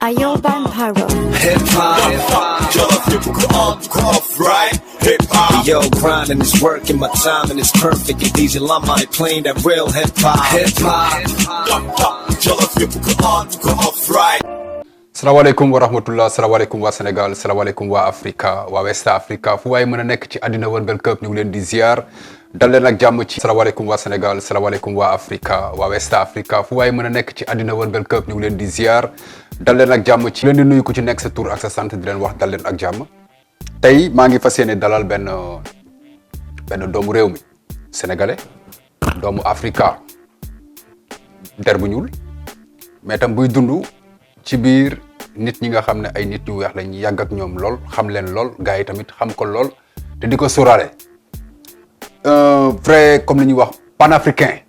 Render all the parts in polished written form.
Ayo Vampiro. Hip hop, off right. Hip hop, yo, grinding is working, my timing is perfect. And these Lama ain't playing that real hip hop. Hip hop, off right. salaamaaleykum wa rahmatullah, salaamaaleykum waa Sénégal, salaamaaleykum waa Afrika, waa West Africa, fu waaye mën a nekk ci àddina wërngal këpp ñu ngi leen di ziar dal leen ak jàmm ci salaamaaleykum waa Sénégal, salaamaaleykum waa Afrika, waa West Africa, fu waaye mën a nekk ci àddina wërngal këpp ñu ngi leen di ziar dal leen ak jàmm ci leen di nuyu ku ci nekk sa tur ak sa sant di leen wax dal leen ak jàmm. Tey maa ngi fas yéene dalal benn doomu réew mi sénégalais, doomu Afrika, der bu ñuul mais tam buy dund ci biir nit ñi nga xam ne ay nit ñu weex lañ yàgg ak ñoom lool xam leen lool gars yi tamit xam ko lool te di ko sóoraale vrai comme li ñuy wax panafricain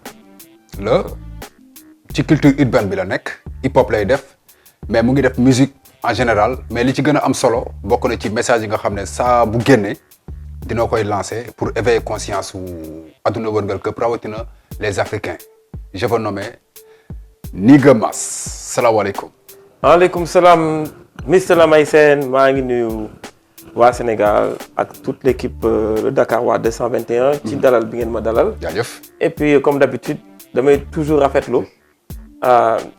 la ci culture urbaine bi la nekk hip hop lay def mais mu ngi def musique en général mais li ci gën a am solo bokk na ci message yi nga xam ne saa bu génnee dina koy lancer pour éveiller conscience wu adduna wërngal këpp rawatina les Africains. Je veux nommer Niga Mass. Salaamaaleykum. Waaleykum salaam Mr Lamay Sène maa ngi nuyu waa Sénégal ak toute l'équipe de Dakar waa 221 ci dalal bi ngeen ma dalal. jaajëf. Et puis comme d'habitude damay toujours rafetlu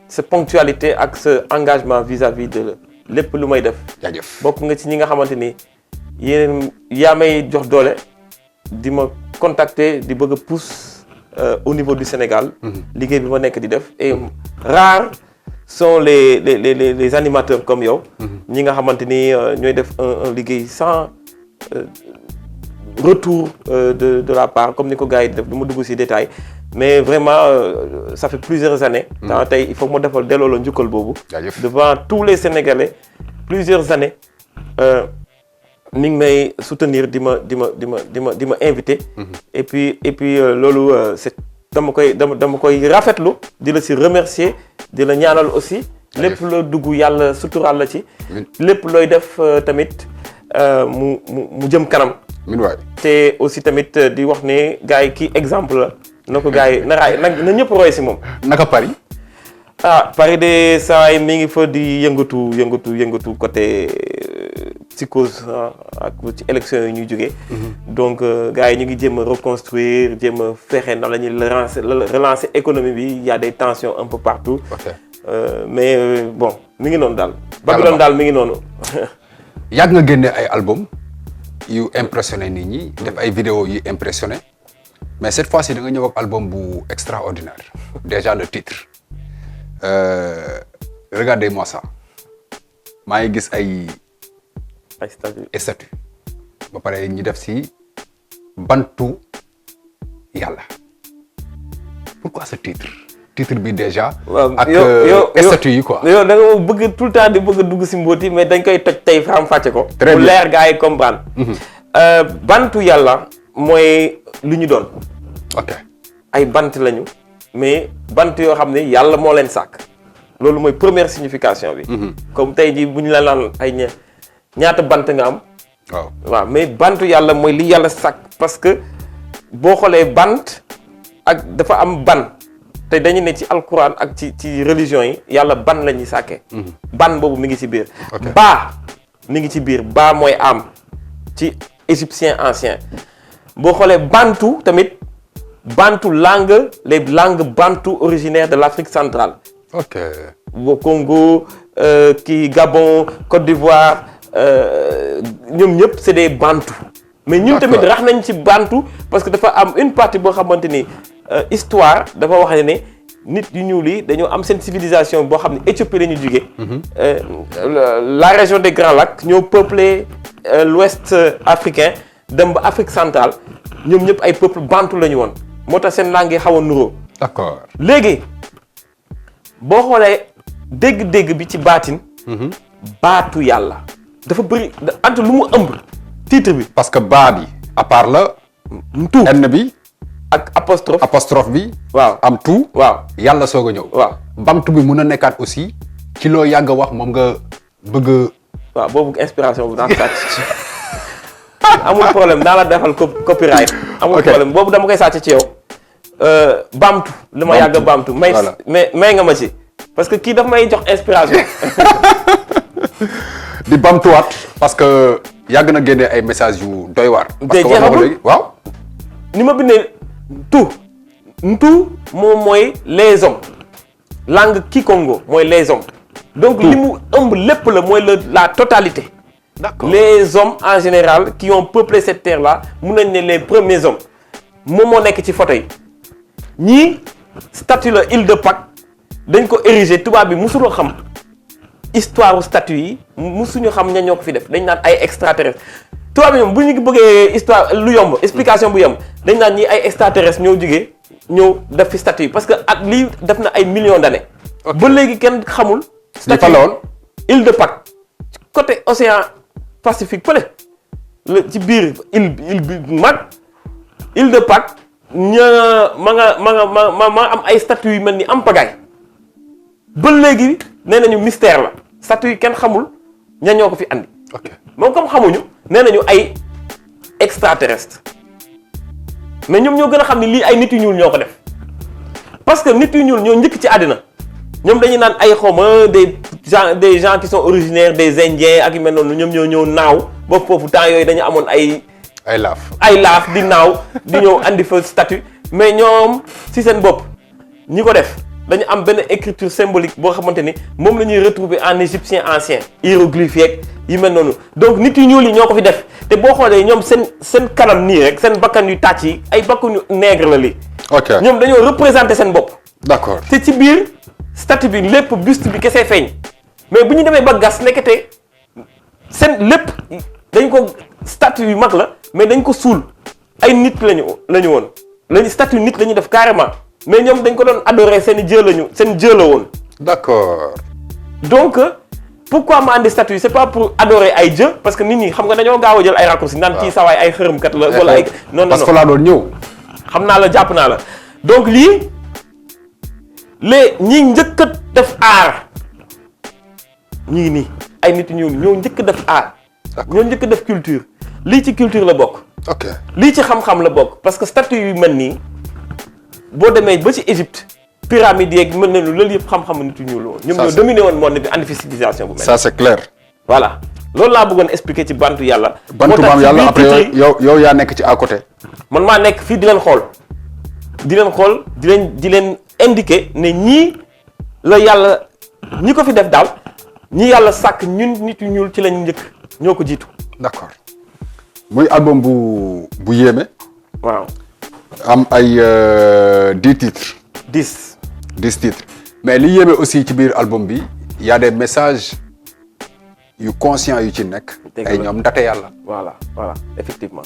sa ponctualité ak sa engagement vis-à-vis de lépp lu may def. jaajëf bokk nga ci ñi nga xamante ni yéen yaa may jox doole di ma contacter di bëgg a pousse au niveau du Sénégal. liggéey bi ma nekk di def et rare sont les animateurs comme yow. ñi nga xamante ni ñooy def un liggéey sans retour de la part comme ni ko gars yi def du ma dugg ci détail mais vraiment ça fait plusieurs années. tey il faut que ma defal delloo la njukkal boobu. devant tous les Sénégalais plusieurs années mi ngi may soutenir di ma invité. et puis loolu c'est dama koy rafetlu di la ci remercier di la ñaanal aussi lépp loo dugg yàlla suturaal la ci lépp looy def tamit mu jëm kanam min waay te aussi tamit di wax ne gars yi kii exemple la na ko gars yi na ñëpp roy ci moom. naka Paris. Paris de saa yi mi ngi fa di yëngatu côté psychose ak ci élection yi ñuy jógee. donc gars yi ñu ngi jéem a reconstruire jéem a fexe na la ñuy relancer économie bi il y a des tensions un peu partout. mais bon mi ngi noonu daal. Babylone daal mi ngi noonu. yàgg nga génne ay album yu impressionné nit ñi def ay vidéo yu impressionné mais cette fois-ci da nga ñëw ak album bu extraordinaire déjà le titre regardez-moi ça maa ngi gis ay statut ba pare ñu def ci bantu yàlla pourquoi ce titre bi déjà. ak statut yi quoi. yow da nga bëgg tout le temps di bëgg a dugg ci mbóoti mais dañ koy toj tey faram fàcce ko. très bien bu leer gars yi comme bantu yàlla mooy lu ñu doon. ok ay bant lañu mais bant yoo xam ne yàlla moo leen sàkk loolu mooy première signification bi. comme tey jii bu ñu la naan ay ñaata bant nga am. waaw mais bantu yàlla mooy li yàlla sàkk parce que boo xoolee bant ak dafa am ban te dañu ne ci alquran ak ci religion yi yàlla ban la ñuy sàkkee. ban boobu mi ngi ci biir. baa mi ngi ci biir baa mooy am ci égyptien ancien boo xoolee bantu tamit bantu les langues bantu originaires de l'Afrique centrale. ok au Congo Gabon Côte d'Ivoire ñoom ñëpp c'est des bantu. mais ñun tamit rax nañ ci bantu parce que dafa am une partie boo xamante ni histoire dafa wax ne nit yu ñuul yi dañoo am seen civilisation boo xam ne Éthiopie la ñu jugee. la région des Grands Lacs ñoo peuplé l'ouest africain dem ba Afrique centrale ñoom ñëpp ay peuple bantu la ñu woon moo tax seen langue yi xaw a nuroo. d'accord léegi boo xoolee dégg-dégg bi ci baatin. baatu yàlla dafa bëri ante lu mu ëmb titre bi. parce que baa bi à part la. tout n bi. ak apostrophe bi. waaw am tout. waaw yàlla soog a ñëw. waaw bamtu bi mun a nekkaat aussi ci loo yàgg a wax moom nga bëgg. waaw boobu inspiration bu naa sàcc amul problème naa la defal copyright. amul problème boobu dama koy sàcc ci yow. baamtu li ma yàgg baamtu may nga ma ci parce que kii daf may jox inspiration di baamtuwaat parce que yàgg na génne ay messages yu doy waar. parce que wax nga ko léegi waaw. ni ma bindee tout moom mooy les hommes langue kikongo mooy les hommes. donc li mu ëmb lépp la mooy la totalité. d'accord les hommes en général qui ont peuplé cette terre là mun nañ ne les premiers hommes moom moo nekk ci photo yi ñii statue la île de Pâques dañ ko ériger tubaab bi musuloo xam histoire statue yi musuñu xam ña ñoo ko fi def dañ naan ay extraterrestres tubaab bi ñoom bu ñu bëggee histoire lu yomb explication bu yomb dañ naan ñi ay extraterrestres ñoo jugee ñëw def fi statue yi parce que ak lii def na ay millions d'années. ba léegi kenn xamul. statue la woon île de Pâques côté océan Pacifique pële la ci biir île bi mag île de Pâques ma am ay statues yu mel ni am pagaille ba léegi nee nañu mystère la statues yi kenn xamul ña ñoo ko fi andi. ok moom comme xamuñu nee nañu ay extraterrestres mais ñoom ñoo gën a xam ni lii ay nit yu ñuul ñoo ko def parce que nit yu ñuul ñoo njëkk ci àddina ñoom dañuy naan ay xawma des gens qui sont originaires des Indiens ak yu mel noonu ñoom ñoo ñëw naaw ba foofu temps yooyu dañu amoon ay laaf di naaw di ñëw andi fa statue mais ñoom si seen bopp ñi ko def dañu am benn écriture symbolique boo xamante ni moom la ñuy retrouver en égyptien ancien hiéroglyphe yeeg yi mel noonu donc nit yu ñuul yi ñoo ko fi def te boo xoolee ñoom seen kanam nii rek seen bakkan yu tàcc yi ay bakkan yu nègre la lii. ok ñoom dañoo représenter seen bopp. d'accord te ci biir statue bi lépp buste bi kese feeñ mais bu ñu demee ba gas nekkate seen lépp dañ ko statue yu mag la mais dañ ko suul ay nit lañu woon lañu statue nit la ñu def carrément mais ñoom dañ ko doon adorer seen jë la woon. d'accord donc pourquoi ma andi statue c'est pas pour adorer ay jë parce que nit ñi xam nga dañoo gaaw a jël ay raccourcis naan kii sawaay ay xërëmkat la wala ay non parce que laa doon ñëw xam naa la jàpp naa la donc lii ñi njëkk a def aar ñi ngi nii ay nit ñu ñoo njëkk a def aar ñoo njëkk a def culture lii ci culture la bokk. ok lii ci xam-xam la bokk parce que statue yu mel nii boo demee ba ci Égypte pyramide yeeg mel na lu loolu yëpp xam-xam nit ñu la woon. ñoom ñoo dominé woon monde bi andi fi civilisation bu mel. ça c'est clair. voilà loolu laa bëggoon expliquer ci bantu yàlla. bantu maam yàlla après yow yaa nekk ci à côté. man maa nekk fii di leen xool di leen indiquer ne ñii la yàlla ñi ko fi def daal ñi yàlla sàkk ñun nit yu ñuul ci lañ njëkk ñoo ko jiitu. d'accord muy album bu yéeme. waaw. am ay 10 titres. 10 titres mais li yéeme aussi ci biir album bi y a des messages yu conscients yu ci nekk. ay ñoom ndate yàlla. voilà effectivement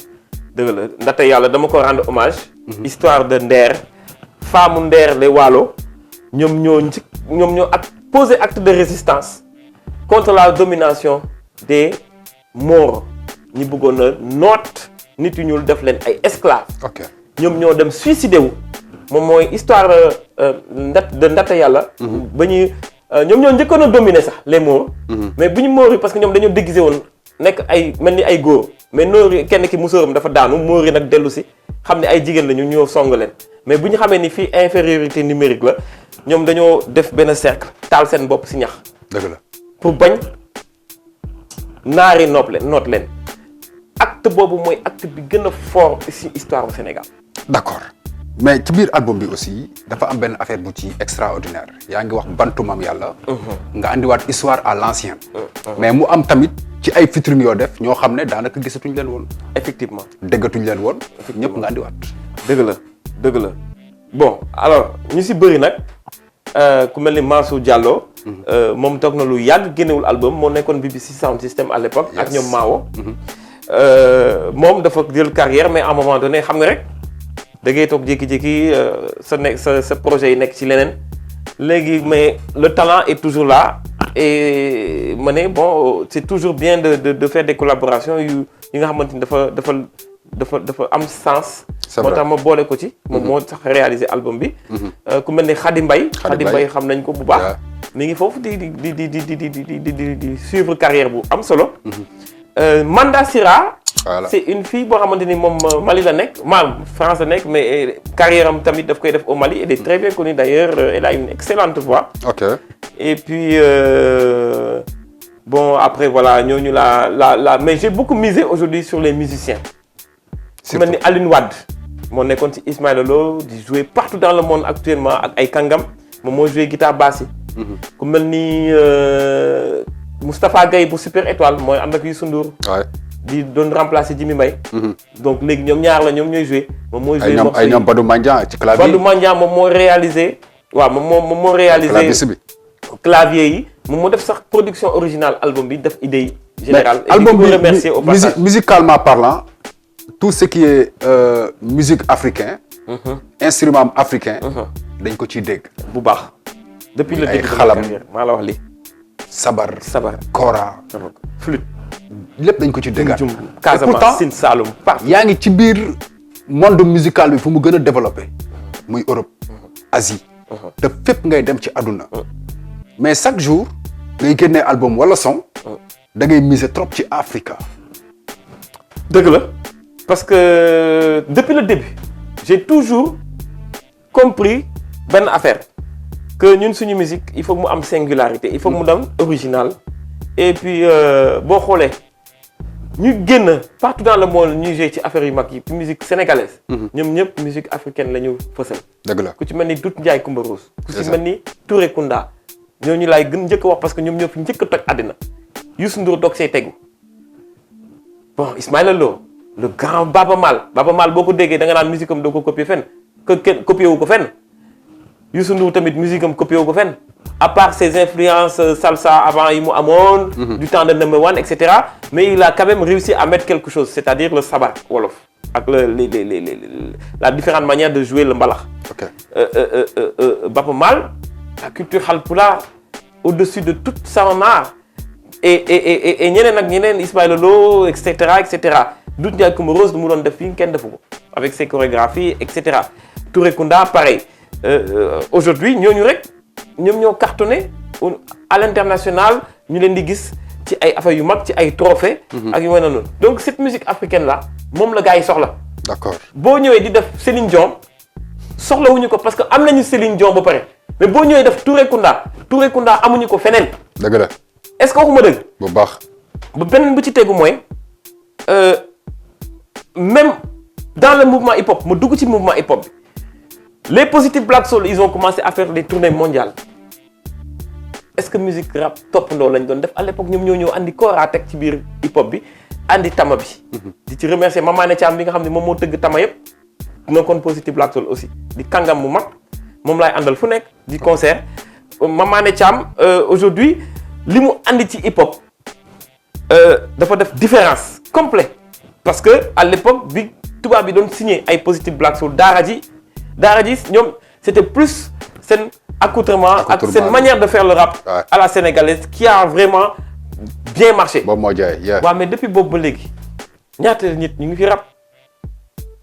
dëgg la ndate yàlla dama ko rendre hommage. histoire de Nder femme Nder les Waalo ñoom ñoo posé acte de résistance contre la domination des Maures ñi bëggoon a noot nit yu ñuul def leen ay esclaves. ok ñoom ñoo dem suicidé wu moom mooy histoire de ndate yàlla. ba ñuy ñoom ñoo njëkkoon a dominer sax les Maures. mais bu ñu Maures yi parce que ñoom dañoo déguisé woon nekk ay mel ni ay góor mais Maures yi kenn ki musóoram dafa daanu Maures yi nag dellu si xam ne ay jigéen la ñu ñoo song leen mais bu ñu xamee ni fii infériorité numérique la ñoom dañoo def benn cercle taal seen bopp si ñax. dëgg la pour bañ naari noot leen acte boobu mooy acte bi gën a fort si histoire du Sénégal. d'accord mais ci biir album bi aussi dafa am benn affaire bu ci extraordinaire yaa ngi wax bantu maam yàlla. nga andiwaat histoire à l'ancienne. mais mu am tamit ci ay featuring yoo def ñoo xam ne daanaka gisatuñ leen woon. effectivement déggatuñ leen woon. ñëpp nga andiwaat. dëgg la bon alors ñu si bëri nag ku mel ni Mansour Diallo. moom toog na lu yàgg génnewul album moo nekkoon BBC Sound System à l'époque ak ñoom Mao. moom dafa jël carrière mais à un moment donné xam nga rek da ngay toog jékki-jékki sa projet yi nekk ci leneen léegi mais le talent est toujours là et ma ne bon c'est toujours bien de faire des collaborations yi nga xamante ni dafa am sens. moo tax ma boole ko ci. moom moo tax réaliser album bi. ku mel ni Khady Mbaye xam nañ ko bu baax. mi ngi foofu di suivre carrière bu am solo. Manda Sira voilà c'est une fille boo xamante ni moom Mali la nekk France la nekk mais carrière am tamit daf koy def au Mali elle est très bien connue d'ailleurs elle a une excellente voix. ok et puis bon après voilà ñooñu la mais j'ai beaucoup misé aujourd'hui sur les musiciens. ku mel ni Aline Wade moo nekkoon ci Ismaël Lô di jouer partout dans le monde actuellement ak ay kàngam moom moo jouer guitare basse yi. ku mel ni Moustapha Gaye bu Super Étoile mooy ànd ak Youssou Ndour. di doon remplacer Jimmy Mbaye. donc léegi ñoom ñaar la ñoom ñooy jouer. moom mooy jouer ay ñoom Badou Mandiang ci clavier. Badou Mandiang moom moo réalisé. waaw moom moo réalisé. clavier yi moom moo def sax production originale album bi def idée générale. mais album bi remercier au passage musicalement parlant tout ce qui est musique africain. instrument africain. dañ ko ciy dégg. bu baax. depuis le début ay xalam maa la wax lii. sabar kora flûte. lépp dañ ko ci déggaat. Casamance Sine Saloum yaa ngi ci biir monde musical bi fu mu gën a développé muy Europe Asie te fépp ngay dem ci àdduna mais chaque jour ngay génnee album wala son da ngay miser trop ci Africa. dëgg la parce que depuis le début j'ai toujours compris benn affaire que ñun suñu musique il faut mu am singularité il faut mu dem original et puis boo xoolee ñu génn partout dans le monde ñuy jouer ci affaire yu mag yi musique sénégalaise. ñoom ñëpp musique africaine la ñu fësal. dëgg la ku ci mel ni Doudou Ndiaye Coumba Rose. ku ci mel ni Touré Kunda. ñooñu laay gën njëkk a wax parce que ñoom ñoo fi njëkk a toj àddina. Youssou Ndour doog see tegu bon Ismaïla Lô le grand Baba Maal boo ko déggee da nga naan musique am doo ko copier fenn kenn copier wu ko fenn. Youssou Ndour tamit musique am copier wu ko fenn à part ses influences salsa avant yi mu amoon. du temps de Number One et cetera mais il a quand même réussi à mettre quelque chose c'est-à-dire le sabar wolof ak la différente manière de jouer le mbalax. ok Baba Maal la culture halpulaar au-dessus de toute son art et ñeneen ak ñeneen Ismaïla Lô et cetera et cetera Doudou Ndiaye Coumba Rose mu doon def fii kenn defu ko avec ses chorégraphies et cetera Touré Kunda pareil. Aujourd'hui ñooñu rek ñoom ñoo cartonné à l'international ñu leen di gis ci ay affaires yu mag ci ay trophées ak yu mel noonu donc cette musique africaine là moom la gars yi soxla. d'accord boo ñëwee di def Céline Dion soxlawuñu ko parce que am nañu Céline Dion ba pare mais boo ñëwee def Touré Kunda amuñu ko feneen. dëgg la est-ce que waxuma dëgg. bu baax. ba beneen bu ci tegu mooy même dans le mouvement hip-hop ma dugg ci mouvement hip-hop bi. Les Positive Black Soul ils ont commencé à faire des tournées mondiales est-ce que musique rap toppandoo lañ doon def à l'époque ñoom ñoo ñëw andi kora teg ci biir hip hop bi andi tama bi. di ci remercier Mamane Thiam bi nga xam ne moom moo tëgg tama yëpp nekkoon Positive Black Soul aussi di kàngam mu mag moom laay àndal fu nekk di concert Mamane Thiam aujourd'hui li mu andi ci hip hop dafa def différence complète parce que à l'époque bi tubaab bi doon signé ay Positive Black Soul daara ji ñoom c'était plus seen accoutrement ak seen manière de faire le rap à la sénégalaise qui a vraiment bien marché. boobu moo jaay waaw mais depuis boobu ba léegi ñaata nit ñu ngi fi rap.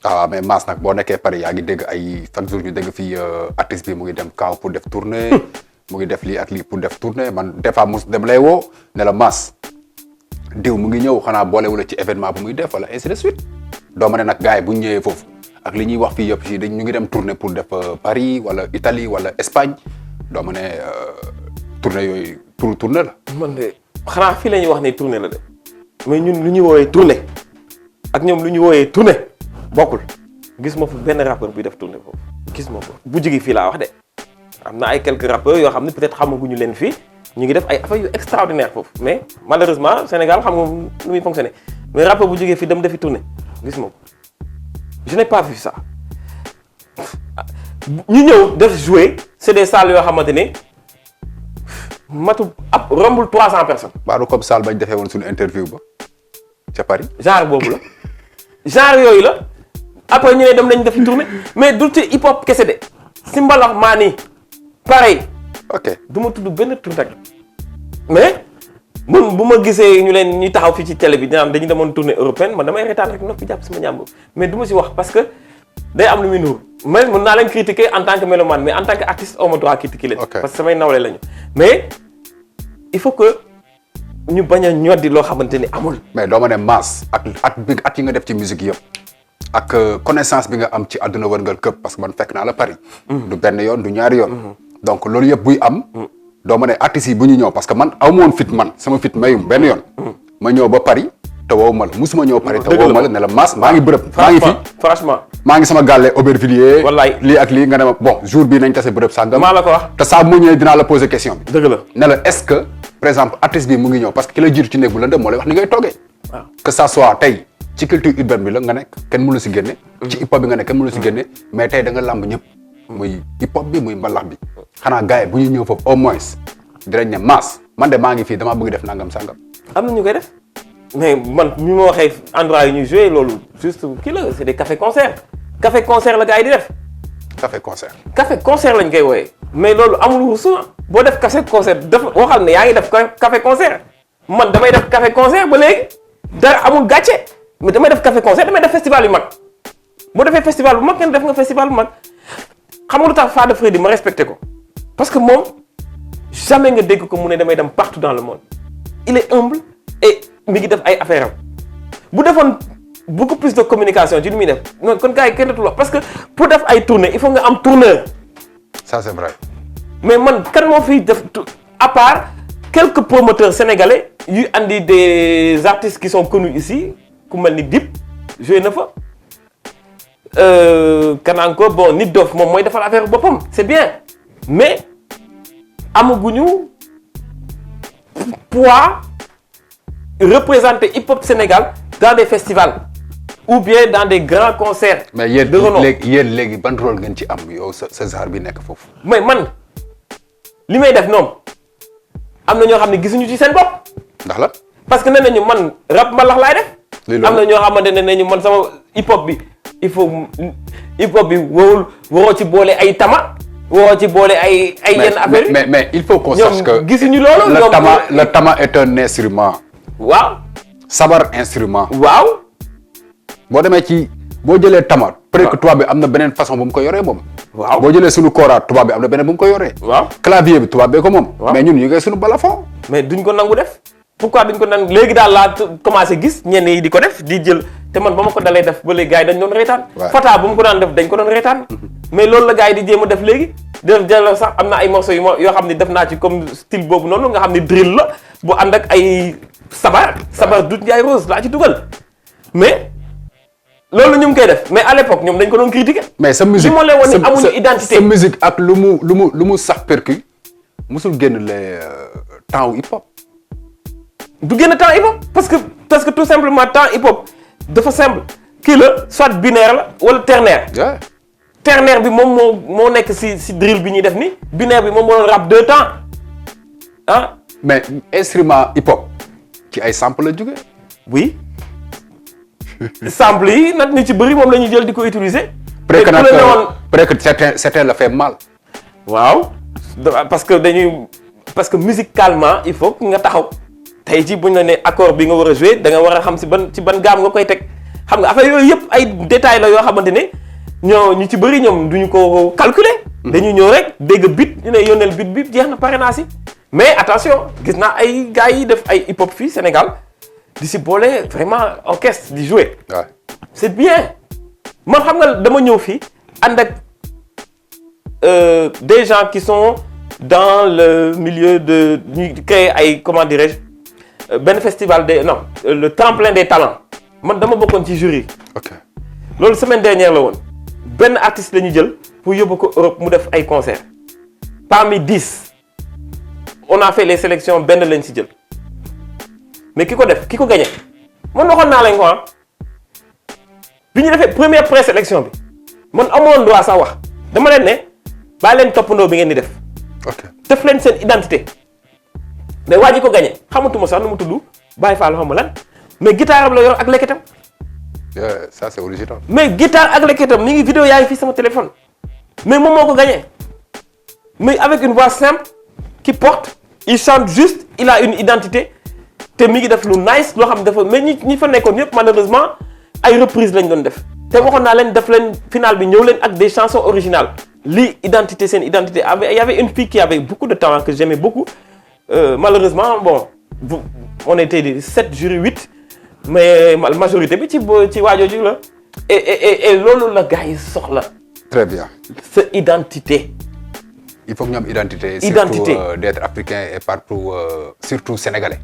ah mais Mass nag boo nekkee Paris yaa ngi dégg ay chaque jour ñu dégg fii artiste bi mu ngi dem camp pour def tournée mu ngi def lii ak lii pour def tournée man des fois mu dem lay woo ne la Mass diw mu ngi ñëw xanaa boolewula ci événement bu muy def wala ainsi de suite doo ma ne nag gars yi bu ñu ñëwee foofu. ak li ñuy wax fii yëpp si ñu ngi dem tournée pour def Paris wala Italie wala Espagne doo ma ne tournée yooyu tournée la. man de xanaa fii la ñuy wax ne tournée la de mais ñun lu ñuy woowee tournée ak ñoom lu ñuy woowee tournée bokkul gis ma fa benn rappeur buy def tournée foofu gis ma ko bu jógee fii laa wax de am na ay quelques rappeurs yoo xam ne peut-être xamaguñu leen fii ñu ngi def ay affaires yu extraordinaire foofu mais malheureusement Sénégal xam nga nu muy fonctionner mais rappeur bu jógee fii dem defi tournée gis ma ko. Je n'ai pas vu ça ñu ñëw def jouer c'est des salles yoo xamante ne matul ab rombul 300 personnes. baaru comme salle bañ defee woon suñu interview ba ca Paris. genre boobu la genre yooyu la après ñu ne dem nañ defi tournée mais du ci hip hop kese de si mbalax maa nii pareil. ok du ma tudd benn tur rek mais man bu ma gisee ñu leen ñuy taxaw fii ci télé bi dinaan dañu demoon tournée européenne man damay reetaan rek noppi jàpp sama ñàmb mais du ma si wax parce que day am lu muy nuur man mën naa leen critiquer en tant que mélomane mais en tant que artiste au ma droit critiquer leen. parce que samay nawle lañu mais il faut que ñu bañ a ñoddi loo xamante ni amul. mais doo ma ne masse at yi nga def ci musique yëpp ak connaissance bi nga am ci àdduna wërngal këpp parce que man fekk naa la Paris. du benn yoon du ñaari yoon. donc loolu yëpp buy am. doo ma ne artistes yi bu ñu ñëw parce que man aw ma woon fit man sama fit mayum benn yoon. ma ñëw ba Paris te woo ma la musuma ñëw Paris te woo ma la ne la masse maa ngi bërëb. maa ngi fi franchement. maa ngi sama gàlle Aubervilliers. wallaay lii ak lii nga ne ma bon jour bii nañ tase bërëb sàngam. maa la ko wax te saa mu ñëwee dinaa la poser question bi. dëgg la ne la est-ce que par exemple artiste bi mu ngi ñëw parce que ki la jiitu ci néeg bu lëndëm moo lay wax ni ngay toogee. waaw que ça soit tey ci culture urbaine bi la nga nekk kenn mënu si génne. ci hip hop bi nga nekk kenn mënu si génne. mais tey da nga làmb ñëpp. muy hip hop bi muy mbalax bi. xanaa gars yi bu ñu ñëw foofu au moins dinañ ne masse man de maa ngi fii damaa bëgg def nangam sangam. am na ñu koy def mais man mi ma waxee endroit yi ñuy joué loolu juste kii la c'est des café concert café concert la gars yi di def. café concert. café concert lañ koy wooyee. mais loolu amul ruusu boo def café concert dafa waxal ne yaa ngi def café concert man damay def café concert ba léegi dara amul gàcce mais damay def café concert damay def festival yu mag boo defee festival bu mag kenn def nga festival bu mag xam nga lu tax Fada Freddy ma respecté ko parce que moom jamais nga dégg ko mu ne damay dem partout dans le monde il est humble et mi ngi def ay affaire am bu defoon beaucoup plus de communication ci li muy def non kon gars yi kenn dootul wax parce que pour def ay tournée il faut nga am tourneur. ça c'est vrai. mais man kan moo fiy def à part quelques promoteurs sénégalais yu andi des artistes qui sont connus ici ku mel ni Dip joué na fa kan encore bon Nit Dof moom mooy defal affaire boppam c'est bien mais amaguñu poids représenter hip hop Sénégal dans des festivals ou bien dans des grands concerts. mais yéen de renom léegi ban rôle ngeen ci am yow sa genre bi nekk foofu. mais man li may def noonu am na ñoo xam ne gisuñu ci seen bopp. ndax la. parce que nee nañu man rap mbalax laay def. am na ñoo xamante ne nañu man sama hip hop bi il faut hip hop bi waroo ci boole ay tama. waroo ci boole ay yenn affaires yi mais il faut qu'on sache que gisuñu loolu. le tama est un instrument. waaw. sabar instrument. waaw. boo demee ci boo jëlee tama. peut-être que tubaab bi am na beneen façon bu mu ko yoree moom. waaw boo jëlee suñu kooraat tubaab bi am na beneen bu mu ko yoree. waaw clavier bi tubaab bee ko moom. mais ñun ñu ngi suñu balafon. mais duñ ko nangu def. pourquoi duñ ko nangu léegi daal laa commencé gis ñenn yi di ko def di jël te man ba ma ko dalee def ba léegi gars yi dañ doon reetaan. Fata bu mu ko daan def dañ ko doon reetaan. mais loolu la gars yi di jéem a def léegi. def jël sax am na ay morceaux yoo xam ne def naa ci comme style boobu noonu nga xam ne drill la bu ànd ak ay sabar Doudou Ndiaye Rose laa ci dugal mais loolu ñu ngi koy def mais à l'époque ñoom dañ ko doon critiquer. mais sa musique li ma leen woon ni amuñu identité sa musique ak lu mu sax percu musul génn les temps hip hop. du génn temps hip hop parce que tout simplement temps hip hop dafa simple kii la soit binaire la wala ternaire. ternaire bi moom moo nekk si drill bi ñuy def ni binaire bi moom moo doon rap 2 temps ah. mais instrument hip hop ci ay sample la jógee. oui sample yi nag ñu ci bëri moom la ñuy jël di ko utiliser. peut-être que certains la fait mal. waaw parce que musicalement il faut que nga taxaw tey jii bu ñu la nee accord bi nga war a jouer da nga war a xam ci ban gaam nga koy teg xam nga affaire yooyu yëpp ay détails la yoo xamante ne ñu ci bëri ñoom duñu ko calculer. dañuy ñëw rek dégg beat ñu ne yónneel beat bi jeex na pare naa si. mais attention gis naa ay gars yi def ay hip hop fii Sénégal di si boole vraiment orchestre di jouer. waaw c'est bien man xam nga dama ñëw fii ànd ak des gens qui sont dans le milieu de ñu créer ay comment dirais-je benn festival le tremplin des talents man dama bokkoon ci jury. ok loolu semaine dernière la woon benn artiste la ñu jël pour yóbbu ko Europe mu def ay concerts parmi 10. on a fait les sélections benn lañ ci jël mais ki ko def ki ko gagné man waxoon naa leen ko bi ñu defee première présélection bi man amoon droit sax wax dama leen ne bàyyi leen toppandoo bi ngeen di def. ok def leen seen identité mais waa ji ko gagné xamatuma sax nu mu tudd Baye Fall xam lan mais guitare am la yor ak lekketam. ça c'est original. mais guitare ak lekketam mi ngi vidéo yaa ngi fii sama téléphone mais moom moo ko gagné mais avec une voix simple qui porte. il chante juste il a une identité te mi ngi def lu nice loo xam dafa mais ñi fa nekkoon yëpp malheureusement ay reprise lañ doon def te waxoon naa leen def leen final bi ñëw leen ak des chansons originales lii identité seen identité il y avait une fille qui avait beaucoup de talent que j'aimais beaucoup malheureusement bon on était di 7 jury 8 mais majorité bi ci waajooju la et loolu la gars yi soxla. très bien. sa identité. il faut que ñu am identité. identité surtout d'être africain et partout surtout sénégalais.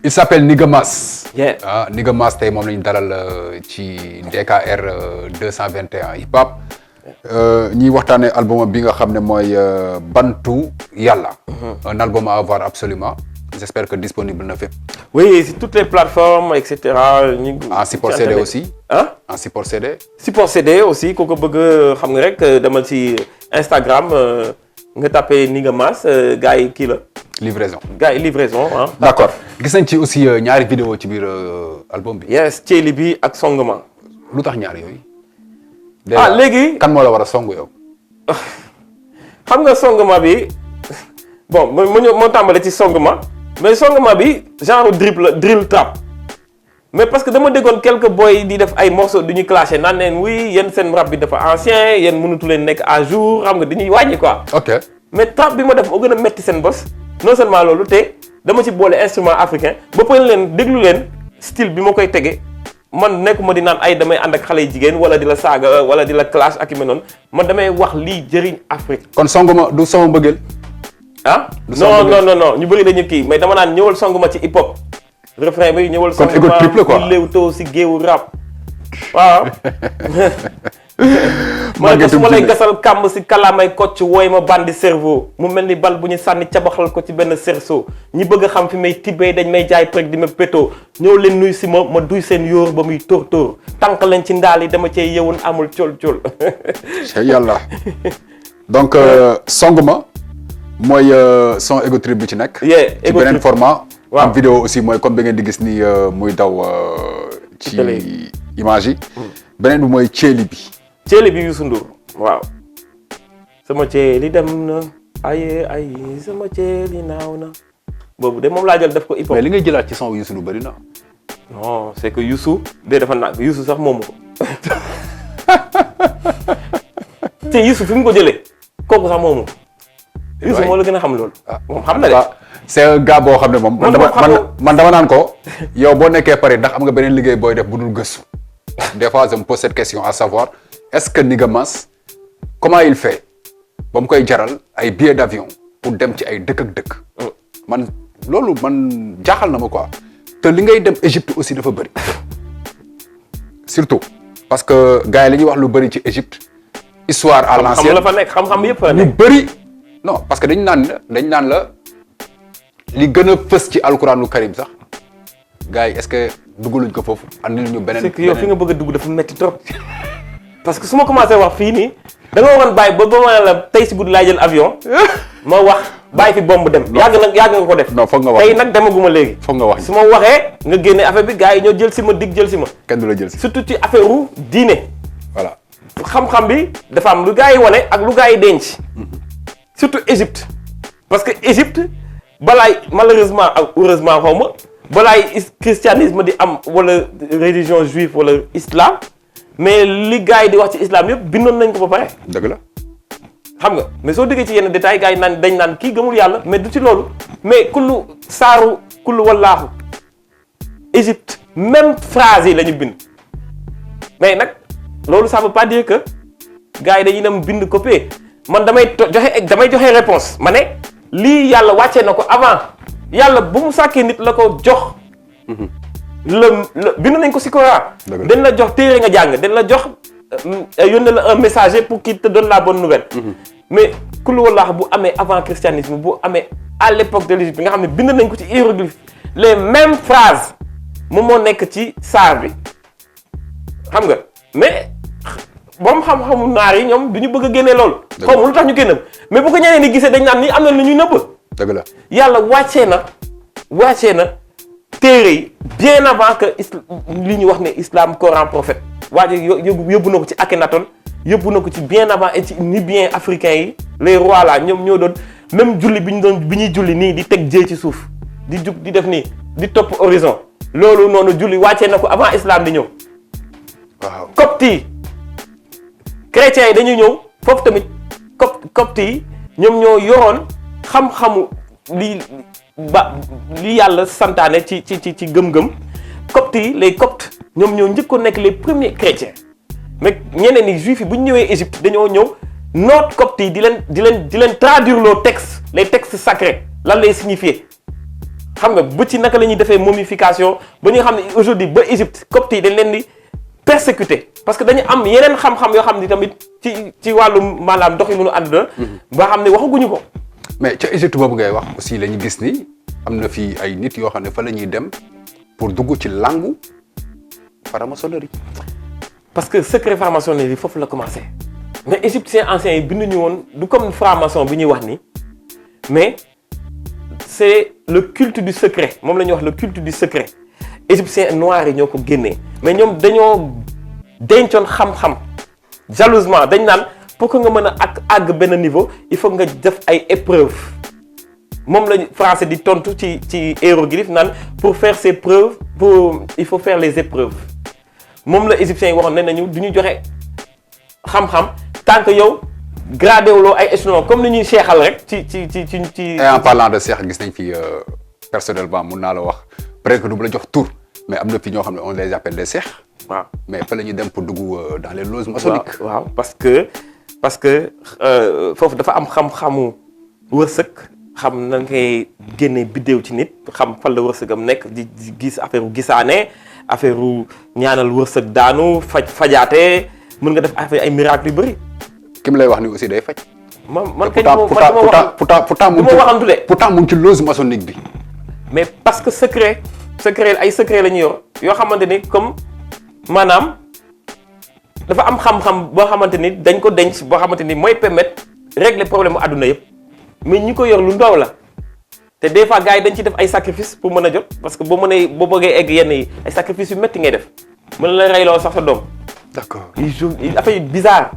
il s'appelle Niga Mass. ah Niga Mass tey moom la ñu dalal ci DKR 221 hip hop. ñuy waxtaanee album bi nga xam ne mooy Bantu Yàlla. un album à avoir absolument. j'espère que disponible na fépp. oui sur toutes les plateformes et cetera. en support CD aussi. ah en support CD. support CD aussi ku ko bëgg xam nga rek demal ci Instagram nga tapé Niga Mass gars yi kii la. livraison gars yi livraison ah. d'accord gis nañ ci aussi ñaari vidéo ci biir album bi. yes Thiely bi ak Songma. lu tax ñaar yooyu. léegi kan moo la war a song yow. xam nga Songma bi bon moo tàmbale ci Songma mais Songma bi genre drill trap mais parce que dama déggoon quelques boys di def ay morceaux du ñu clashé naan neen oui yéen seen rap bi dafa ancien yéen mënatu leen nekk à jour xam nga dañuy wàññi quoi. ok mais trap bi ma def moo gën a metti seen bos non seulement loolu te dama ci boole instrument africain ba pare leen déglu leen style bi ma koy tege man nekkuma di naan ay damay ànd ak xale yu jigéen wala di la saaga wala di la clash ak yu mel noonu man damay wax lii jëriñ Afrique. kon Songma du sama mbëggeel. ah non ñu bëri dañu kii mais dama naan ñëwal Songma ci hip hop refrain bi ñëwal Songma kon égo triple quoi di léewtoo si géewu rap waaw. mooy que su ma lay gasal kàmb si kalaamay kocc wooy ma bandi cerveau mu mel ni bal bu ñu sànni cabaxal ko ci benn cerceau ñi bëgg a xam fi may tibbee dañ may jaay prek di ma péto ñëw leen nuy si ma duy seen yóor ba muy tóor tànk leen ci ndaal yi dama cee yewoon amul col yàlla donc Songma mooy son ego trip bi ci nekk. ci beneen format. waaw am vidéo aussi mooy comme bi ngeen di gis ni muy daw ci image yi. beneen bi mooy Thiely bi. Thiely bi Youssou Ndour waaw. sama Thiely dem na ay sama Thiely naaw na boobu de moom laa jël def ko hip hop. mais li ngay jëlaat ci son Youssou Ndour bëri na. non c'est que Youssou de dafa nag Youssou sax moomu ko te Youssou fi mu ko jëlee kooku sax moomu ko. Youssou moo la gën a xam loolu. moom xam na de. c'est un gars boo xam ne moom. man dama naan ko. yow boo nekkee Paris ndax am nga beneen liggéey booy def bu dul gëstu. des fois je me pose cette question à savoir est-ce que Niga Mass comment il fait ba mu koy jaral ay billets d'avion pour dem ci ay dëkk ak dëkk. man loolu man jaaxal na ma quoi. te li ngay dem Égypte aussi dafa bëri. surtout parce que gars yi li ñuy wax lu bëri ci Égypte. histoire à l'ancienne xam la fa nekk xam-xam yëpp fa ñu nekk. bëri non parce que dañ naan la li gën a fës ci alquranu karim sax gars yi est-ce que duggaluñ ko foofu andil ñu beneen. c'est que yow fi nga bëgg a dugg dafa metti trop parce que su ma commencé wax fii nii da nga waroon bàyyi ba ma la tey si guddi laay jël avion ma wax bàyyi fi bomb dem. yàgg nga ko def. non foog nga wax tey nag demaguma léegi. foog nga wax su ma waxee nga génne affaire bi gars yi ñoo jël si ma dig jël si ma. kenn du la jël si. surtout ci affaire u diine. voilà xam-xam bi dafa am lu gars yi wane ak lu gars yi denc. surtout Égypte parce que Égypte balaay malheureusement ak heureusement xaw ma balaay christianisme di am wala religion juive wala islam mais li gars yi di wax ci islam yëpp bindoon nañ ko ba pare. dëgg la. xam nga mais soo déggee ci yenn détails gars yi naan dañ naan kii gëmul yàlla mais du ci loolu mais kullu wallaahu Égypte même phrase yi la ñu bind mais nag loolu ça veut pas dire que gars yi dañuy dem bind copier man damay joxe réponse ma ne lii yàlla wàccee na ko avant yàlla bu mu sàkkee nit la ko jox. bind nañ ko ci Coran. dañ la jox téere nga jàng dañ la jox yónnee la un messager pour qu'il te donne la bonne nouvelle. mais kullu wallaahu bu amee avant christianisme bu amee à l'époque de l'Égypte nga xam ne bind nañ ko ci hiéroglyphe les mêmes phrases moom moo nekk ci saar bi xam nga mais. boom xam-xamu naar yi ñoom du ñu bëgg a génnee loolu. xaw ma lu tax ñu génne mais bu ko ñeneen ni gisee dañ naan ni am na lu ñuy nëbb. dëgg la yàlla wàccee na téere yi bien avant que li ñu wax ne islam Coran prophète waa ji yóbbu na ko ci Akhenaton yóbbu na ko ci bien avant et ci Nubiens africains yi les rois là ñoom ñoo doon même julli bi ñuy julli nii di teg jee ci suuf di jug di def nii di topp horizon loolu noonu julli wàccee na ko avant islam di ñëw. waaw copte yi chrétiens yi dañuy ñëw foofu tamit copte yi ñoom ñoo yoroon xam-xamu li li yàlla santaane ci gëm-gëm coptes yi les coptes ñoom ñoo njëkkoon nekk les premiers chrétiens mais ñeneen ni juifs yi bu ñu ñëwee Égypte dañoo ñëw noot coptes yi di leen traduire loo textes les textes sacrés lan lay signifier xam nga ba ci naka la ñuy defee momification ba ñu xam ne aujourd'hui ba Égypte coptes yi dañ leen di persécuter parce que dañu am yeneen xam-xam yoo xam ni tamit ci wàllu maanaam doxalinu àdduna ba xam ne waxaguñu ko. mais ca Égypte boobu ngay wax aussi la ñu gis ni am na fii ay nit yoo xam ne fa la ñuy dem pour dugg ci langu franc-maçonnerie. parce que secret franc-maçonnerie yi foofu la commencé mais égyptiens anciens yi binduñu woon du comme franc-maçon bi ñuy wax ni mais c'est le culte du secret moom la ñuy wax le culte du secret égyptiens noirs yi ñoo ko génnee mais ñoom dañoo dencoon xam-xam jalousement dañ naan pour que nga mën a àgg benn niveau il faut nga def ay épreuves moom la français di tontu ci hiéroglyphe naan pour faire ces preuves il faut faire les épreuves moom la égyptiens yi waxoon ne nañu du ñu joxe xam-xam tant que yow gradé wuloo ay échelons comme ni ñuy seexal rek ci. et en parlant de seex gis nañ fi personnellement mun naa la wax peut-être que du la jox tur mais am na fi ñoo xam ne on les appelle des seex. waaw mais fa la ñuy dem pour dugg dans les loges maçonniques. waaw parce que foofu dafa am xam-xamu wërsëg xam na ngay génne biddéew ci nit xam fan la wërsëgam nekk di gis affaire u gisaane affaire u ñaanal wërsëg daanu fajaate mën nga def affaire ay miracles yu bëri. ki mu lay wax ni aussi day faj. man kañ pourtant mu ngi ci loge maçonnique bi. mais parce que secret ay secret la ñu yor yoo xamante ni comme maanaam dafa am xam-xam boo xamante ni dañ ko denc boo xamante ni mooy permettre régler problème mu àdduna yëpp mais ñi ko yor lu ndaw la te des fois gars yi dañ ci def ay sacrifice pour mën a jot parce que boo bëggee egg yenn yi ay sacrifice yu métti ngay def mën la reyloo sax sa doom. d'accord il affaire bizarre.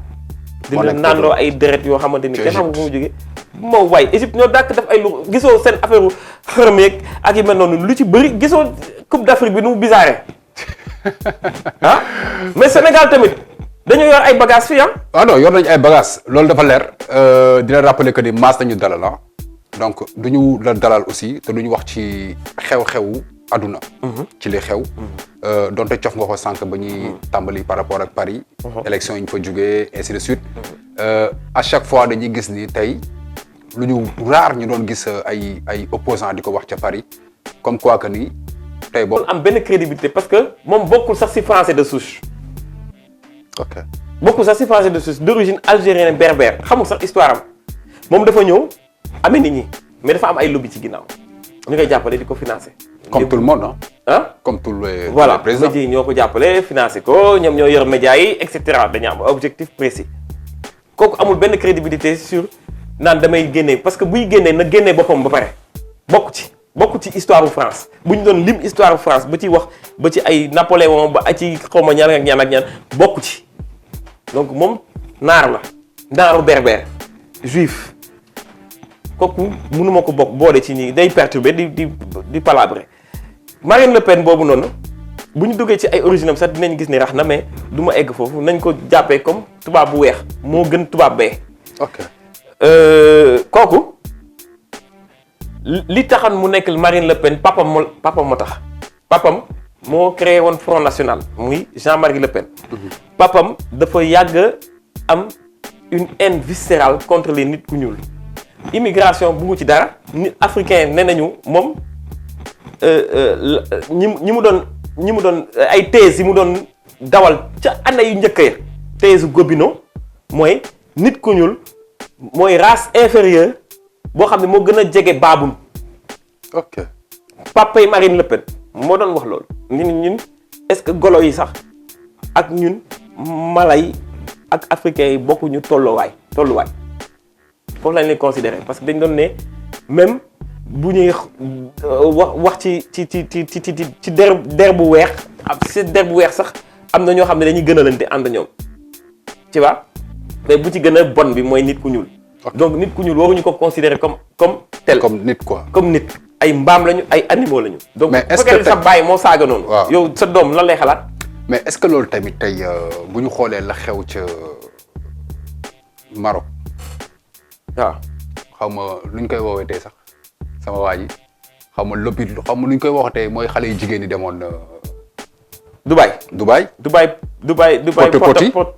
moo nekk naan loo ay deret yoo xamante ni kenn xamul fu mu jógee. moo waay Égypte ñoo dàkk def ay lu gisoo seen affaire xërëm yeeg ak yu mel noonu lu ci bëri gisoo Coupe d'Afrique bi nu mu bizarre ah mais Sénégal tamit dañoo yor ay bagages fii ah. ah non yor nañu ay bagages loolu dafa leer di la rappeler que ni maas nañu dalal ah donc du ñu la dalal aussi te du ñu wax ci xew-xewu aduna. ci li xew. donte cof nga ko sànq ba ñuy tàmbali par rapport ak Paris. élection yi ñu fa jugee ainsi de suite. à chaque fois dañuy gis ni tey lu ñu rare ñu doon gis ay opposants di ko wax ca Paris comme quoi que ni tey boo. am benn crédibilité parce que moom bokkul sax ci français de souche. ok bokkul sax ci français de souche d'origine algérienne berbère xamul sax histoire am moom dafa ñëw amee nit ñi mais dafa am ay lobby ci ginnaaw ñu koy jàppale di ko financer. comme tout le monde ah comme tous les présidents médias yi ñoo ko jàppale financé ko ñoom ñoo yor médias yi et cetera dañu am objectif précis kooku amul benn crédibilité sur naan damay génnee parce que buy génnee na génnee boppam ba pare bokk ci histoire bu France bu ñu doon lim histoire bu France ba ci wax ba ci ay Napoléon ba ci xaw ma ñaan ak ñaan bokk ci donc moom naar la naaru berbère juif kooku mënuma ko bokk boole ci ñi day perturber di palabrer Marine Le Pen boobu noonu bu ñu duggee ci ay origine am sax dinañ gis ni rax na mais du ma egg foofu nañ ko jàppee comme tubaab bu weex moo gën tubaab bee. ok kooku li taxan mu nekk Marine Le Pen papam moo tax papam moo créé woon Front National muy Jean-Marie Le Pen. papam dafa yàgg am une haine viscérale contre les nit ku ñuul. immigration buggu ci dara nit africain nee nañu moom ñi mu doon ay thèse yi mu doon dawal ca année yu njëkk ya thèse Gobineau mooy nit ku ñuul mooy race inférieure boo xam ne moo gën a jege baabul. ok papay Marine Le Pen moo doon wax loolu ñun est-ce que golo yi sax ak ñun mala yi ak africains yi bokkuñu tolluwaay foofu lañ leen considéré parce que dañ doon ne même bu ñuy wax ci der bu weex ci der bu weex sax am na ñoo xam ne dañuy gënalante ànd ñoom tu vois mais bu ci gën a bon bi mooy nit ku ñuul. donc nit ku ñuul waruñu ko considérer comme tel. comme nit quoi. comme nit ay mbaam lañu ay animaux lañu. donc mais est-ce que sa baay moo saaga noonu. waaw yow sa doom lan lay xalaat. mais est-ce que loolu tamit tey bu ñu xoolee la xew ca Maroc. waaw xaw ma lu ñu koy woowee tey sax sama waa ji xam nga lobby xam nga nu ñu koy waxatee mooy xale yu jigéen ñi demoon. Dubaï.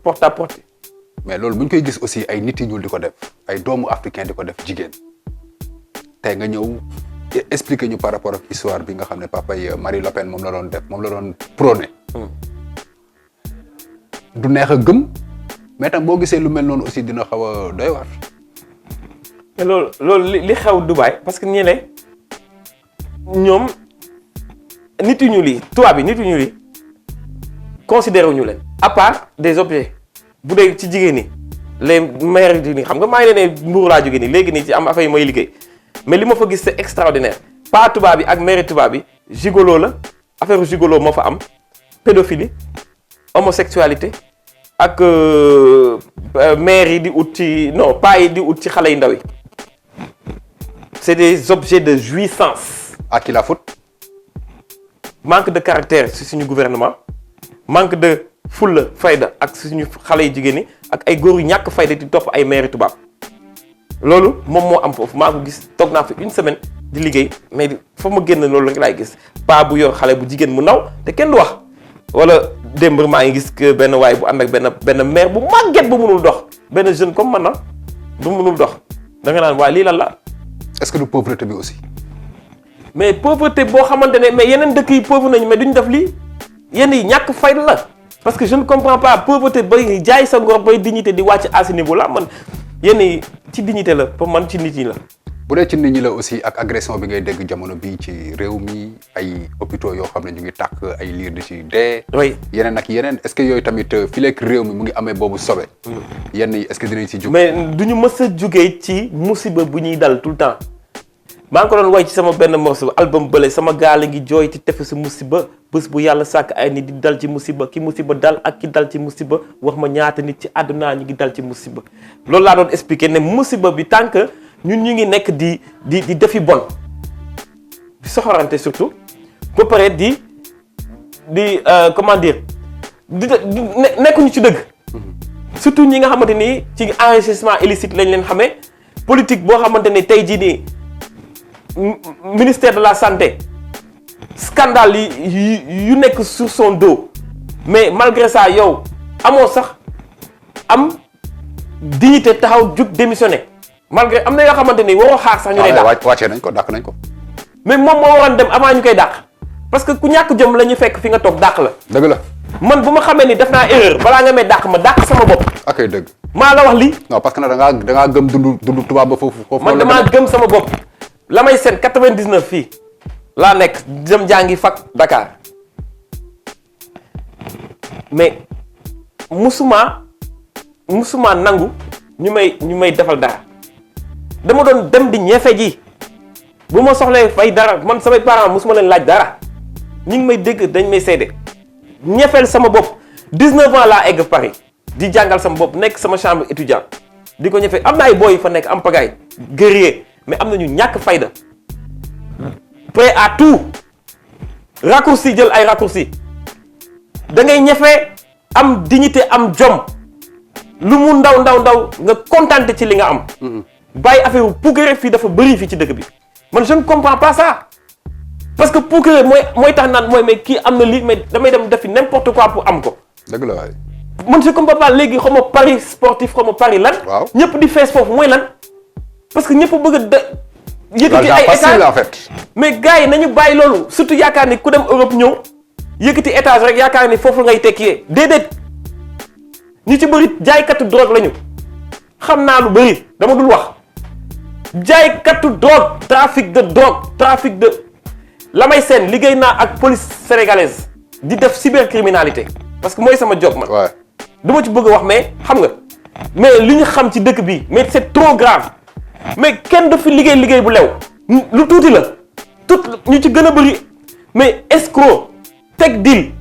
porte à porte. mais loolu bu ñu koy gis aussi ay nit yi ñuul di ko def ay doomu africain di ko def jigéen tey nga ñëw expliquer ñu par rapport ak histoire bi nga xam ne papa yi Marie Le Pen moom la doon def moom la doon prôné. du neex a gëm mais tam boo gisee lu mel noonu aussi dina xaw a doy waar. mais loolu li xew Dubaï parce que ñu ne ñoom nit yu ñuul yi tubaab bi nit yu ñuul yi considéré wu ñu leen à part des objets bu dee ci jigéen ñi les mères yi xam nga maa ngi leen ne Mbour laa jógee nii léegi nii ci am affaire yi mooy liggéey mais li ma fa gis c'est extraordinaire pas tubaab bi ak mère tubaab bi gigolo la affaire gigolo moo fa am pédophilie homosexualité ak mère yi di ut ci non pas yi di ut ci xale yu ndaw yi c'est des objets de jouissance. À qui la faute? Manque de caractère ci suñu gouvernement manque de fulla fayda ak suñu xale yu jigéen ñi ak ay góor yu ñàkk fayda di topp ay mère tubaab loolu moom moo am foofu maa ko gis toog naa fi une semaine di liggéey mais fa ma génn loolu rek laay gis pas bu yor xale bu jigéen mu ndaw te kenn du wax wala démb maa ngi gis que benn waay bu ànd ak benn mère bu màgget bu mënul dox benn jeune comme man na bu mënul dox da nga naan waaye lii lan la. est-ce que du pauvreté bi aussi. mais pauvreté boo xamante ne mais yeneen dëkk yi pauvre nañu mais duñ def lii yenn yi ñàkk fayda la parce que je ne comprends pas pauvreté bay jaay sa ngor bay dignité di wàcc à ce niveau là man yenn yi ci dignité la pour man ci nit ñi la. bu dee ci nit ñi la aussi ak agression bi ngay dégg jamono bi ci réew mi ay hôpitaux yoo xam ne ñu ngi tàkk ay liir di ci dee. oui yeneen ak yeneen est-ce que yooyu tamit fileeg réew mi mu ngi amee boobu sobe. yenn yi est-ce que dinañ ci jóg. mais duñu mës a jugee ci musiba bu ñuy dal tout le temps maa ngi ko doon way ci sama benn morceau album bële sama gaal ngi jooy ci tefesu musiba bés bu yàlla sàkk ay nit di dal ci musiba ki musiba dal ak ki dal ci musiba wax ma ñaata nit ci àdduna ñu ngi dal ci musiba loolu laa doon expliquer ne musiba bi tant que ñun ñu ngi nekk di defi bon di soxorante surtout ba pare di comment dire nekkuñu ci dëgg surtout ñi nga xamante ni ci enrichissement illicite lañ leen xamee politique boo xamante ni tey jii nii ministère de la santé scandale yu nekk sur son dos mais malgré ça yow amoo sax am dignité taxaw jug démissionné malgré am na yoo xamante ni waroo xaar sax ñu lay dàq. wàccee nañ ko dàq nañ ko. mais moom moo waroon dem avant ñu koy dàq parce que ku ñàkk jëm la ñu fekk fi nga toog dàq la. dëgg la. man bu ma xamee ni def naa erreur balaa nga may dàq ma dàq sama bopp. akay dëgg. maa la wax lii. non parce que nag da ngaa gëm dundu tubaab ba foofu. man damaa gëm sama bopp. la may seen 99 fii laa nekk dem jàngi fac Dakar mais musuma nangu ñu may defal dara dama doon dem di ñeefe ji bu ma soxlee fay dara man samay parents musuma leen laaj dara ñi ngi may dégg dañ may seede ñeefeel sama bopp 19 ans laa egg Paris di jàngal sama bopp nekk sama chambre étudiant di ko ñeefee am na ay boy yu fa nekk am pagaille guerrier mais am na ñu ñàkk fayda prêt à tout raccourci jël ay raccourci da ngay ñefe am dignité am jom lu mu ndaw nga contenté ci li nga am. bàyyi affaire bu puukare fii dafa bëri fii ci dëkk bi man je ne comprends pas ça parce que puukare mooy tax naan mooy mais kii am na lii mais damay dem defi n'importe quoi pour am ko. dëgg la waay. man je comprends pas léegi xaw ma paris sportif xaw ma paris lan. waaw ñëpp di fees foofu mooy lan parce que ñëpp bëgg a yëkkati ay facile en fait. mais gars yi nañu bàyyi loolu surtout yaakaar ni ku dem Europe ñëw yëkkati étage rek yaakaar ni foofu ngay tekkee déedéet ñu ci bëri jaaykatu drogue lañu xam naa lu bëri dama dul wax jaaykatu drogue trafic de la may seen liggéey naa ak police sénégalaise di def cybercriminalité parce que mooy sama job man. waaw du ma ci bëgg a wax mais xam nga mais li ñu xam ci dëkk bi mais c'est trop grave. mais kenn du fi liggéey bu lew lu tuuti la tout ñu ci gën a bëri mais escroc teg deal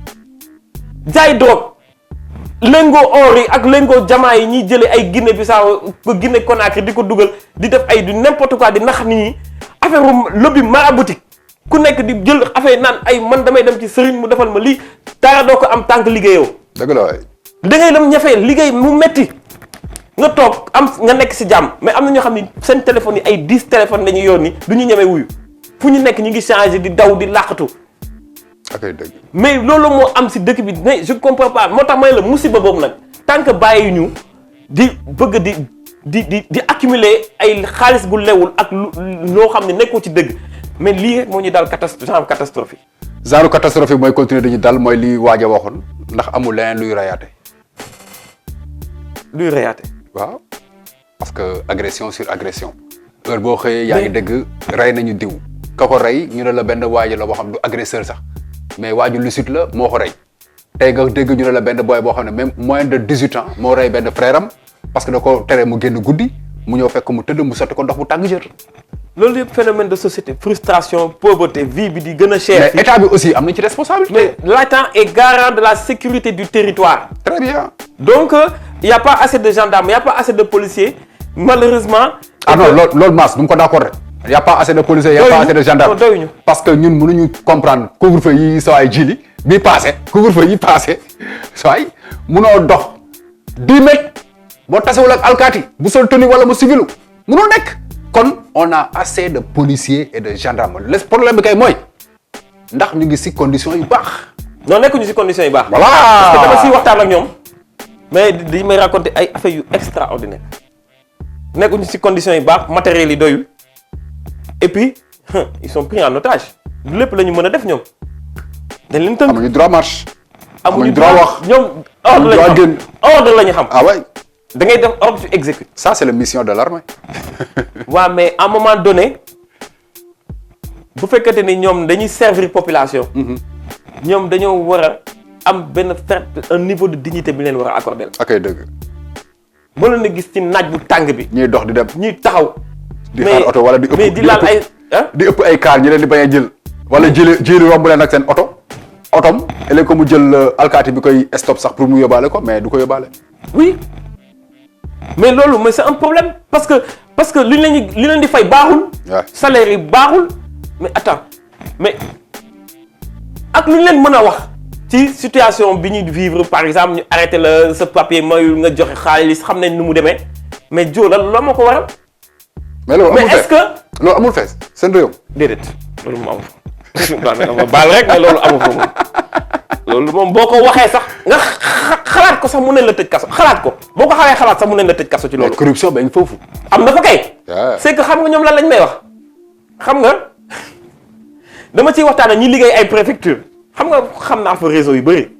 jaay drogue lingo or yi ak lingo jamaa yi ñuy jëlee ay Guinée Bissau ko Guinée Conakry di ko dugal di def ay du n'importe quoi di nax nit ñi affaire lobby maraboutique ku nekk di jël affaire naan ay man damay dem ci sëriñ mu defal ma lii dara doo ko am tànk liggéeyoo. dëgg la waay. da ngay dem ñafe liggéey mu metti nga toog nga nekk ci jàmm mais am na ñoo xam ni seen téléphone yi ay 10 téléphones la ñuy yor ni du ñu ñeme wuyu fu ñu nekk ñu ngi changé di daw di làqatu. ok dëgg. mais loolu moo am si dëkk bi mais je comprends pas moo tax may la musiba boobu nag tant que bàyyi ñu di bëgg di accumuler ay xaalis bu lewul ak loo xam ne nekkoo ci dëgg mais lii rek moo ñu daal catastrophe yi. genre catastrophe mooy continuer dañu dal mooy li waaj a waxoon ndax amul leneen luy rayaate. luy rayaate. waaw parce que agression sur agression. heure boo xëyee yaa ngi dégg rey nañu diw. ka ko rey ñu ne la benn waaj la boo xam du agresseur sax mais waaju lucide la moo ko rey tey nga dégg ñu ne la benn boy boo xam ne même moins de 18 ans moo rey benn frère am parce que da ko tere mu génn guddi mu ñëw fekk mu tëdd mu sotti ko ndox bu tàng jër. loolu yëpp phénomène de société frustration pauvreté vie bi di gën a cher. mais état bi aussi am na ci responsabilité. mais l'État est garant de la sécurité du territoire. très bien. donc il y a pas assez de gendarmes il y a pas assez de policiers malheureusement. ah non loolu Mass du mu ko d'accord rek. y a pas assez de policiers y a pas assez de gendarmes doyuñu parce que ñun mënuñu comprendre couvre-feu yi saa yi jili bii passé couvre-feu yi passé saa yi munoo dox 10 mètres boo tasewul ak alkaati bu sol tenue wala mu civilu munoo nekk. kon on a assez de policiers et de gendarmes le problème bi kay mooy ndax ñu ngi ci conditions yu baax. non nekkuñu ci conditions yu baax. voilà parce que dama ciy waxtaan ak ñoom mais di may raconter ay affaires yu extraordinaire nekkuñu ci conditions yu baax matériels yi doyul et puis ils sont pris en otage lépp la ñu mën a def ñoom. dañ leen tënk amuñu droit marche. amuñu droit wax ñoom. ordre la ñu xam. ah ouais. da ngay def ordre tu exécutes. ça c'est la mission de l'armée. waaw mais à un moment donné bu fekkente ni ñoom dañuy servir population. ñoom dañoo war a am benn un niveau de dignité bi leen war a accorder. ok dëgg. mën na gis ci naaj bu tàng bi. ñuy dox di dem. ñuy taxaw. di xaar oto wala di ëpp mais di laal ay di ëpp ay kaar ñu leen di bañ a jël. wala jëli romb leen ak seen oto. otom ëllëg ko mu jël alkaati bi koy stop sax pour mu yóbbaale ko mais du ko yóbbaale. oui mais loolu mais c'est un problème parce que li leen di fay baaxul. salaire yi baaxul mais attends mais ak lu ñu leen mën a wax ci situation bi ñuy vivre par exemple ñu arrêté la sa papier mayul nga joxe xaalis xam nañ nu mu demee mais jo la moo ko waral. mais loolu amul mais est-ce que loolu amul fees seen réew. déedéet loolu moom amu fa daanaka ma baal rek mais loolu amu fa moom loolu moom boo ko waxee sax nga xalaat ko sax mu ne la tëj kaso xalaat ko boo ko xawee xalaat sax mu ne la tëj kaso ci loolu. mais corruption ba ngi foofu. am na fa kay. c'est que xam nga ñoom lan lañ may wax xam nga dama ciy waxtaan ak ñi liggéey ay préfecture xam naa fa réseau yu bëri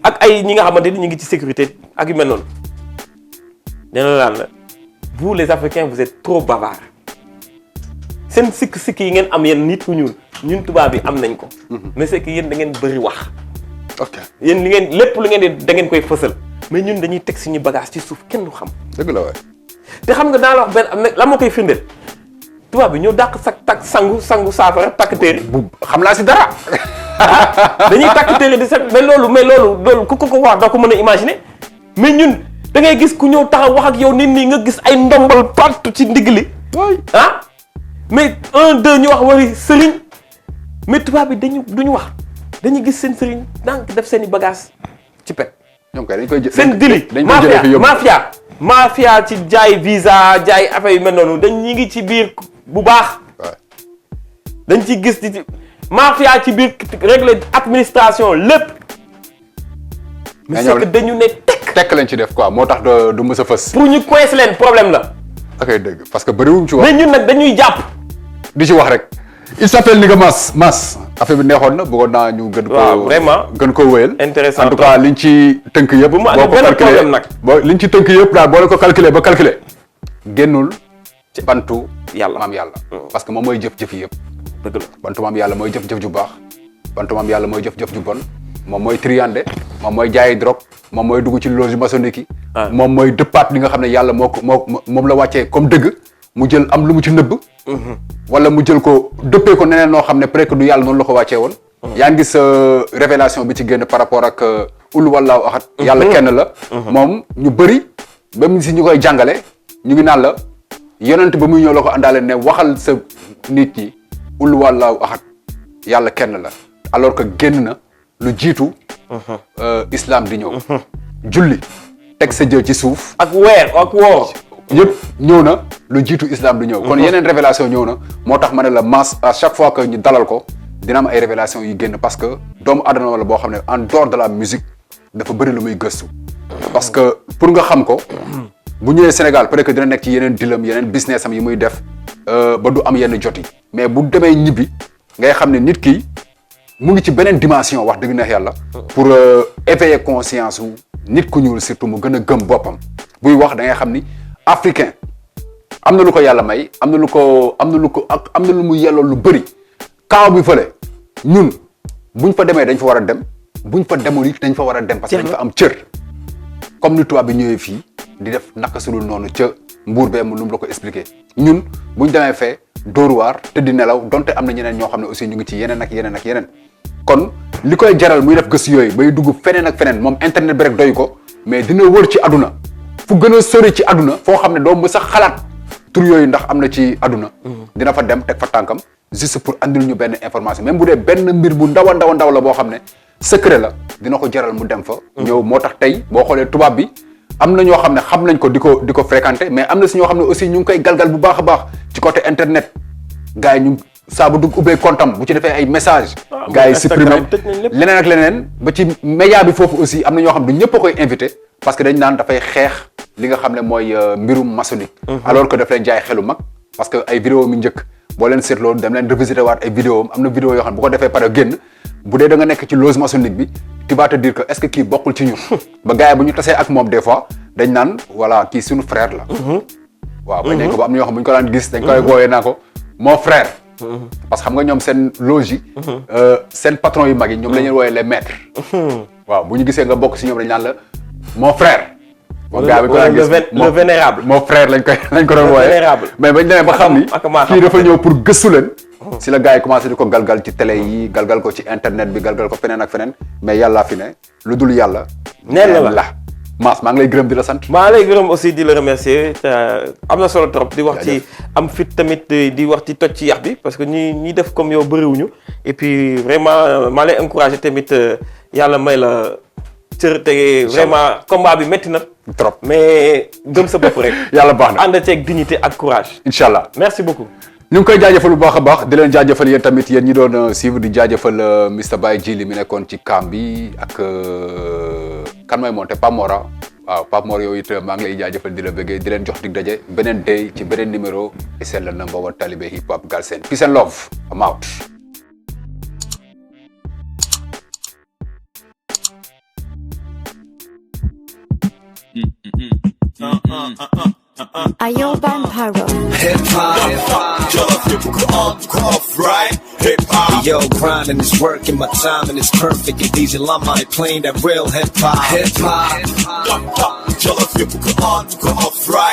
ak ay ñi nga xamante ni ñu ngi ci sécurité ak yu mel noonu nee na laan la vous les Africains vous êtes trop bavards seen sikk yi ngeen am yéen nit ku ñuul ñun tubaab bi am nañ ko. mais c'est que yéen da ngeen bëri wax. ok yéen li ngeen lépp lu ngeen di da ngeen koy fësal mais ñun dañuy teg suñu bagage ci suuf kenn du xam. dëgg la waay. te xam nga daan la wax benn la moo koy firndeel tubaab bi ñoo dàq sangu saafara takk téere. xam naa si dara. dañuy takk téere di set mais loolu ku ko wax doo ko mën a imaginer mais ñun da ngay gis ku ñëw taxaw wax ak yow nit ñi nga gis ay ndombal partout ci ndigg li. ah mais 1 2 ñu wax wari sëriñ mais tubaab bi duñu wax dañuy gis seen sëriñ donc def seen i bagage ci pet. ñoom kay dañ koy jël seen dili mafia ci jaay visa jaay affaire yu mel noonu ñi ngi ci biir bu baax. dañ ci gis ci mafia ci biir régler administration lépp. mais c'est que dañu ne tekk lañ ci def quoi moo tax du mës a fës. pour ñu coince leen problème la. ok dëgg parce que bëriwuñ ci wax. mais ñun nag dañuy jàpp. di ci wax rek. il s'appelle ni nga Mass affaire bi neexoon na bëggoon naa ñu gën ko. waaw vraiment gën koo wéyal. intéressant en tout cas liñ ci tënk yëpp. bu mu amee benn problème nag liñ ci tënk yëpp daal boo leen ko calculer ba calculer. génnul ci bantu. yàlla maam yàlla. parce que moom mooy jëf-jëf yëpp. dëgg la bantu maam yàlla mooy jëf-jëf ju baax. bantu maam yàlla mooy jëf-jëf ju bon. moom mooy triandé moom mooy jaayi drogue moom mooy dugg ci loge maçonnique yi. moom mooy dëppaat li nga xam ne yàlla moom la wàccee comme dëgg mu jël am lu mu ci nëbb. wala mu jël ko dëppee ko neneen noo xam ne peut-être du yàlla noonu la ko wàccee woon. yaa ngi gis révélation bi ci génn par rapport ak ul wallaahu ahad. yàlla kenn la. moom ñu bëri ba mu si ñu koy jàngale ñu ngi naan la yonent ba muy ñëw la ko àndaale ne waxal sa nit ñi ul wallaahu ahad yàlla kenn la alors que génn na lu jiitu. islam di ñëw. julli teg sa jë ci suuf. ak weer ak woor. yëpp ñëw na. lu jiitu islam du ñëw. kon yeneen révélation ñëw na moo tax ma ne la Mass à chaque fois que ñu dalal ko dina am ay révélation yu génn parce que doomu adama wala boo xam ne en dehors de la musique dafa bëri lu muy gëstu. parce que pour nga xam ko bu ñëwee Sénégal peut-être que dina nekk ci yeneen dilam yeneen business am yi muy def ba du am yenn jot yi mais bu demee ñibbi ngay xam ne nit ki mu ngi ci beneen dimension wax dëgg neex yàlla. pour éveiller conscience wu nit ku ñuul surtout mu gën a gëm boppam buy wax da ngay xam ni africain am na lu ko yàlla may am na lu mu yelloo lu bëri kaaw bi fële ñun buñ fa demee dañ fa war a dem buñ fa demul it dañ fa war a dem parce que dañ fa am cër comme ni tubaab bi ñëwee fii di def naka sulul noonu ca mbuur bee mu lu mu la ko expliqué ñun buñ demee fee dóor waar te di nelaw donte am na ñeneen ñoo xam ne aussi ñu ngi ci yeneen ak yeneen ak yeneen kon li koy jaral muy def gëstu yooyu bay dugg feneen ak feneen moom internet bi rek doy ko mais dina wër ci aduna fu gën a sori ci aduna foo xam ne doo mës a xalaat tur yooyu ndax am na ci aduna dina fa dem teg fa tànkam juste pour andil ñu benn information même bu dee benn mbir bu ndaw la boo xam ne secret la dina ko jaral mu dem fa ñëw moo tax tey boo xoolee tubaab bi am na ñoo xam ne xam nañ ko di ko fréquenter mais am na si ñoo xam ne aussi ñu ngi koy galgal bu baax a baax ci côté internet gars yi ñu saa bu dugg ubbee comptam bu ci defee ay message gars yi supprimer leneen ak leneen ba ci média bi foofu aussi am na ñoo xam ne du ñëpp a koy invité parce que dañ naan dafay xeex li nga xam ne mooy mbirum maçonnique alors que daf leen jaay xelu mag parce que ay vidéo mi njëkk boo leen seetloo dem leen revisiter waat ay vidéo am na vidéo yoo xam ne bu ko defee pare génn bu dee da nga nekk ci loge maçonnique bi tu vas te dire que est-ce que kii bokkul ci ñun ba gars yi bu ñu tasee ak moom des fois dañ naan voilà kii suñu frère la waaw bañ nañ ko ba am na ñoo xam bu ñu ko daan gis dañ koy wooyee naa ko mon frère parce que xam nga ñoom seen loge yi seen patron yu mag yi ñoom la ñuy wooyee les maîtres waaw bu ñu gisee nga bokk si ñoom dañ naan la mon frère moom gars bi ko daan gis le vénérable mon frère lañ ko doon wooyee mais bañ demee ba xam ni kii dafa ñëw pour gëstu leen si la gars yi commencé di ko galgal ci télé yi galgal ko ci internet bi galgal ko feneen ak feneen mais yàllaa fi ne lu dul yàlla neen la Mass maa ngi lay gërëm di la sant maa lay gërëm aussi di la remercier am na solo trop di wax ci am fit tamit di wax ci toj ci yax bi parce que ñi def comme yow bëriwuñu et puis vraiment maa lay encourager tamit yàlla may la cër te vraiment combat bi métti na trop mais gëm sa bopp rek yàlla baax na ànd ceeg dignité ak courage incha allah merci beaucoup ñu ngi koy jaajëfal bu baax a baax di leen jaajëfal yéen tamit yéen ñi doon suivre di jaajëfal Mr Baye Djily mi nekkoon ci camp bi ak kan mooy monté Pape Mora waaw Pape Mora yow it maa ngi lay jaajëfal di la bëggee di leen jox dig daje beneen day ci beneen numéro et c'est le number one talibé hip hop Galsen peace and love I'm out. Ayo Vampiro. Hip hop, go off right. Hip hop, yo, grinding is working, my timing is perfect. And these alumni playing that real hip hop. Hip hop, go off right.